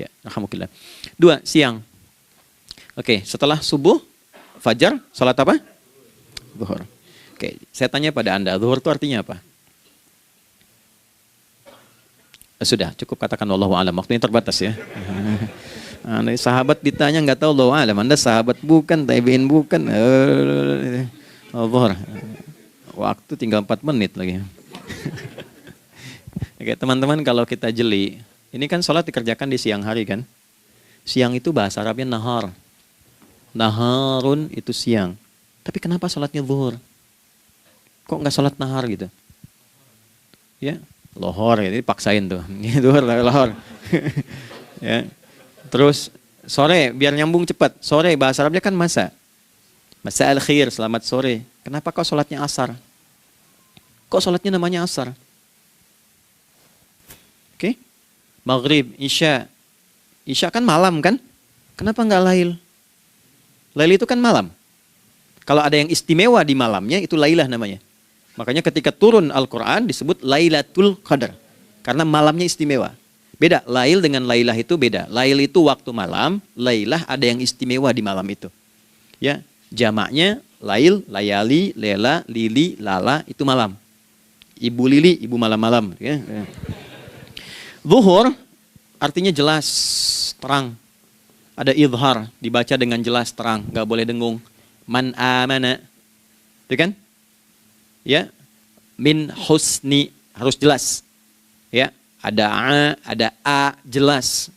Ya, alhamdulillah. 2, siang. Oke, setelah subuh, fajar, salat apa? Zuhur. Oke, saya tanya pada Anda, zuhur itu artinya apa? Sudah, cukup katakan wallahu a'lam. Waktunya terbatas ya. Sahabat ditanya nggak tahu wallahu a'lam. Anda sahabat bukan, tabi'in bukan. Zuhur. Waktu tinggal 4 menit lagi. Oke, teman-teman, kalau kita jeli, ini kan sholat dikerjakan di siang hari kan? Siang itu bahasa Arabnya nahar. Naharun itu siang. Tapi kenapa sholatnya zuhur? Kok nggak sholat nahar gitu? Ya, lohor, ini paksain tuh. Zuhur, lohor. Ya. Terus sore, biar nyambung cepat. Sore, bahasa Arabnya kan masa. Masa al-khir, selamat sore. Kenapa kok sholatnya asar? Kok sholatnya namanya asar? Oke. Maghrib, isya. Isya kan malam kan? Kenapa nggak lail? Lail itu kan malam. Kalau ada yang istimewa di malamnya, itu lailah namanya. Makanya ketika turun Al-Quran disebut Lailatul Qadar. Karena malamnya istimewa. Beda, lail dengan lailah itu beda. Lail itu waktu malam, lailah ada yang istimewa di malam itu. Ya, jamaknya lail, layali, lela, lili, lala, itu malam. Ibu lili, ibu malam-malam. Ya. Zuhur artinya jelas, terang. Ada idhar, dibaca dengan jelas, terang, gak boleh dengung. Man amana, itu kan? Ya, min husni, harus jelas. Ya, ada a, jelas.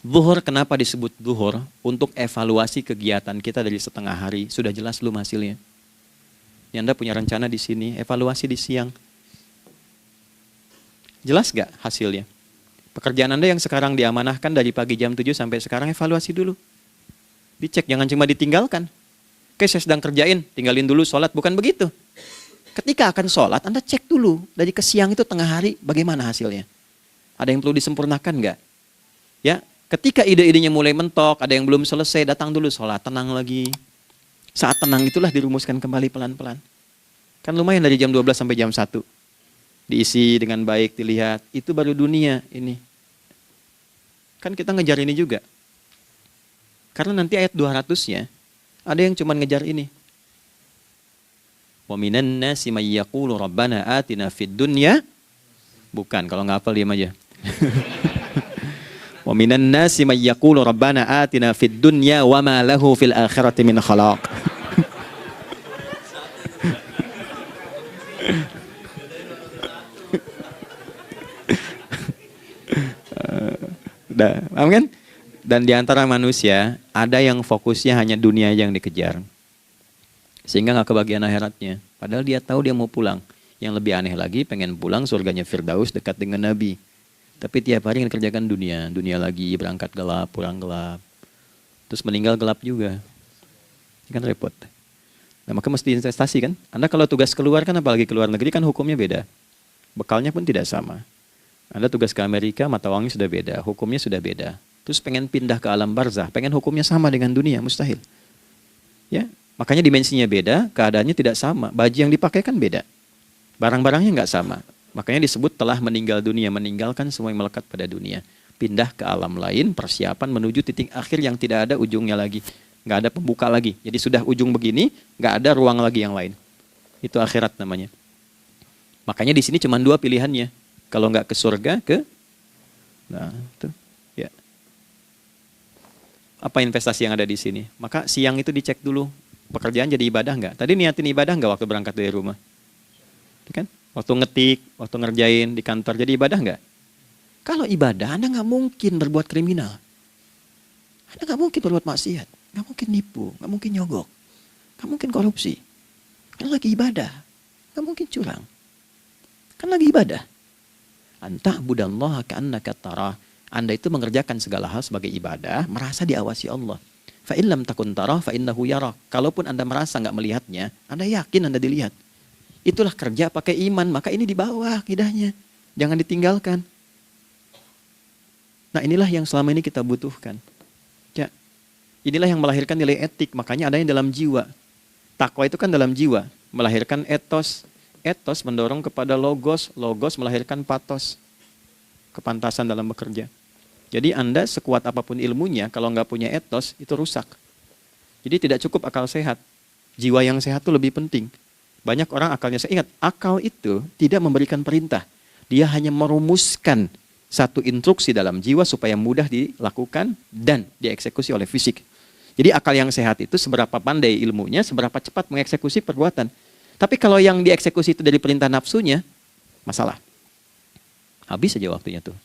Zuhur kenapa disebut zuhur? Untuk evaluasi kegiatan kita dari setengah hari. Sudah jelas belum hasilnya? Ini Anda punya rencana di sini, evaluasi di siang. Jelas gak hasilnya? Pekerjaan Anda yang sekarang diamanahkan dari pagi jam 7 sampai sekarang, evaluasi dulu. Dicek, jangan cuma ditinggalkan. Oke, saya sedang kerjain, tinggalin dulu sholat. Bukan begitu. Ketika akan sholat, Anda cek dulu. Dari ke siang itu tengah hari, bagaimana hasilnya? Ada yang perlu disempurnakan nggak? Ya, ketika ide-idenya mulai mentok, ada yang belum selesai, datang dulu sholat, tenang lagi. Saat tenang itulah dirumuskan kembali pelan-pelan. Kan lumayan dari jam 12 sampai jam 1. Diisi dengan baik, dilihat. Itu baru dunia ini. Kan kita ngejar ini juga. Karena nanti ayat 200-nya, ada yang cuma ngejar ini. Wa minan nasi may yaqulu rabbana atina fid dunya. Bukan, kalau nggak hafal diam aja. Wa minan nasi may yaqulu rabbana atina fid dunya wa ma lahu fil akhirati min khalaq. Paham kan? Dan di antara manusia ada yang fokusnya hanya dunia yang dikejar. Sehingga nggak kebagian akhiratnya. Padahal dia tahu dia mau pulang. Yang lebih aneh lagi, pengen pulang surganya Firdaus dekat dengan Nabi. Tapi tiap hari kerjakan dunia. Dunia lagi, berangkat gelap, pulang gelap. Terus meninggal gelap juga. Ini kan repot. Nah, maka mesti investasi kan. Anda kalau tugas keluar kan, apalagi keluar negeri kan hukumnya beda. Bekalnya pun tidak sama. Anda tugas ke Amerika, mata uangnya sudah beda. Hukumnya sudah beda. Terus pengen pindah ke alam barzah, pengen hukumnya sama dengan dunia, mustahil. Ya, makanya dimensinya beda, keadaannya tidak sama. Baju yang dipakai kan beda. Barang-barangnya nggak sama. Makanya disebut telah meninggal dunia, meninggalkan semua yang melekat pada dunia. Pindah ke alam lain, persiapan menuju titik akhir yang tidak ada ujungnya lagi. Nggak ada pembuka lagi. Jadi sudah ujung begini, nggak ada ruang lagi yang lain. Itu akhirat namanya. Makanya di sini cuma 2 pilihannya. Kalau nggak ke surga, nah itu. Apa investasi yang ada di sini? Maka siang itu dicek dulu. pekerjaan jadi ibadah nggak? Tadi niatin ibadah nggak waktu berangkat dari rumah? Kan? Waktu ngetik, waktu ngerjain di kantor jadi ibadah nggak? Kalau ibadah, Anda nggak mungkin berbuat kriminal. Anda nggak mungkin berbuat maksiat, nggak mungkin nipu, nggak mungkin nyogok, nggak mungkin korupsi. Kan lagi ibadah, nggak mungkin curang. Kan lagi ibadah. Anta budallaha ka'annaka tarah. Anda itu mengerjakan segala hal sebagai ibadah, merasa diawasi Allah. Fa in lam takun tarah fa innahu yarak. Kalaupun Anda merasa nggak melihatnya, Anda yakin Anda dilihat. Itulah kerja pakai iman, maka ini di bawah akidahnya. Jangan ditinggalkan. Nah, inilah yang selama ini kita butuhkan. Ya. Inilah yang melahirkan nilai etik, makanya ada yang dalam jiwa. Takwa itu kan dalam jiwa, melahirkan etos. Etos mendorong kepada logos, logos melahirkan patos. Kepantasan dalam bekerja. Jadi Anda sekuat apapun ilmunya, kalau nggak punya etos, itu rusak. Jadi tidak cukup akal sehat. Jiwa yang sehat itu lebih penting. Banyak orang akalnya, saya ingat, akal itu tidak memberikan perintah. Dia hanya merumuskan satu instruksi dalam jiwa supaya mudah dilakukan dan dieksekusi oleh fisik. Jadi akal yang sehat itu seberapa pandai ilmunya, seberapa cepat mengeksekusi perbuatan. Tapi kalau yang dieksekusi itu dari perintah nafsunya, masalah. Habis saja waktunya tuh.